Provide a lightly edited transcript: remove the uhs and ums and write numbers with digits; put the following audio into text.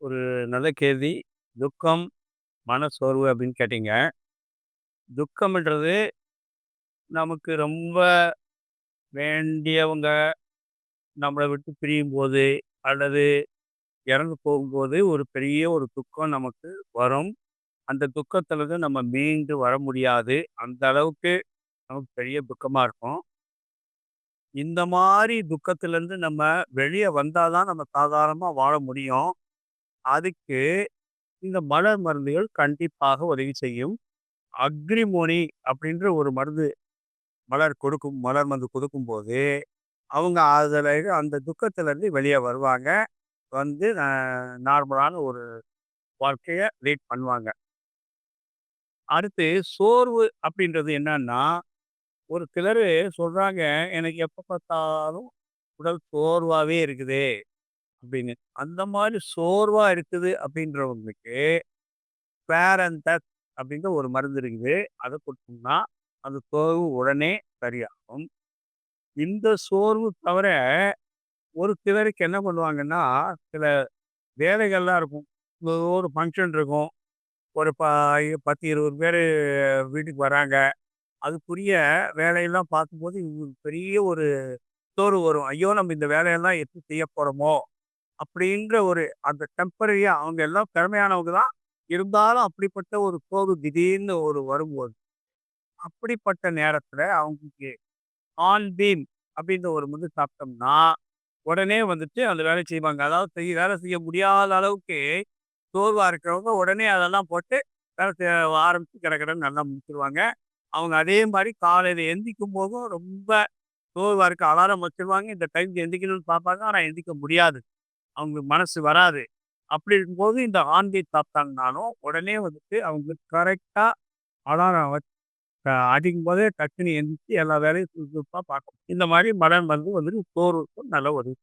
ஒரு நல்ல கேள்வி. துக்கம், மனசோர்வு அப்படின்னு கேட்டீங்க. துக்கம்ன்றது நமக்கு ரொம்ப வேண்டியவங்க நம்மள விட்டு பிரியும்போது, அல்லது இறந்து போகும்போது ஒரு பெரிய ஒரு துக்கம் நமக்கு வரும். அந்த துக்கத்திலருந்து நம்ம மீண்டு வர முடியாது. அந்த அளவுக்கு நமக்கு பெரிய துக்கமா இருக்கும். இந்த மாரி துக்கத்திலருந்து நம்ம வெளிய வந்தா தான் நம்ம சாதாரணமா வாழ முடியும். அதுக்கு இந்த மலர் மருந்துகள் கண்டிப்பாக உதவி செய்யும். அக்ரிமோனி அப்படின்ற ஒரு மருந்து மலர் மருந்து குடுக்கும்போது, அவங்க அதுல அந்த துக்கத்திலருந்து வெளிய வருவாங்க. வந்து நார்மலான ஒரு வாழ்க்கைய லீட் பண்ணுவாங்க. அடுத்து சோர்வு அப்படின்றது என்னன்னா, ஒரு சிலரு சொல்றாங்க, "எனக்கு எப்ப பார்த்தாலும் உடல் சோர்வாவே இருக்குது" அப்படின்னு. அந்த மாரி சோர்வா இருக்குது அப்படின்றவங்களுக்கு, ஃபேரன்டச் அப்படின்ற ஒரு மருந்து இருக்குது. அத குடுத்தோம்னா, அந்த சோர்வு உடனே சரியாகும். இந்த சோர்வு தவிர, ஒரு சிலருக்கு என்ன பண்ணுவாங்கன்னா, சில வேலைகள்லாம் இருக்கும். ஒரு ஃபங்ஷன் இருக்கும். ஒரு 10, 20 பேரு வீட்டுக்கு வராங்க. அதுக்குரிய வேலையெல்லாம் பார்க்கும்போது, இவங்களுக்கு பெரிய ஒரு சோர்வு வரும். ஐயோ! நம்ம இந்த வேலையெல்லாம் எப்படி செய்ய போறோமோ? அப்படின்ற ஒரு அந்த டெம்பரரியா அவங்க எல்லாம் திறமையானவங்க தான். இருந்தாலும் அப்படிப்பட்ட ஒரு சோர்வு திடீர்னு ஒரு வரும்போது, அப்படிப்பட்ட நேரத்தில அவங்களுக்கு ஆல்பீன் அப்படின்ற ஒரு மருந்து சாப்பிட்டோம்னா, உடனே வந்துட்டு அந்த வேலைய செய்வாங்க. அதாவது வேலை செய்ய முடியாத அளவுக்கு சோர்வா இருக்கிறவங்க உடனே அதெல்லாம் போட்டு வேலை செய்ய ஆரம்பிச்சு கடகடன்னு நல்லா முடிச்சுருவாங்க. அவங்க அதே மாரி காலையில எந்திரிக்கும் போதும் ரொம்ப சோர்வா இருக்கு. அலாரம் வச்சுருவாங்க. இந்த டைம்க்கு எந்திரிக்கணும்னு பார்ப்பாங்க. ஆனா எந்திரிக்க முடியாது. அவங்களுக்கு மனசு வராது. அப்படி இருக்கும்போது இந்த ஆன்மீட் சாப்பிட்டாங்கனாலும், உடனே வந்துட்டு அவங்க கரெக்ட்டா அலாரம் அடிக்கும்போதே டக்குனு எந்திரிச்சு எல்லா வேலையும் சுறுசுறுப்பா பார்க்கும். இந்த மாரி மலர் மருந்து வந்துட்டு சோர்வுக்கும் நல்ல உதவி.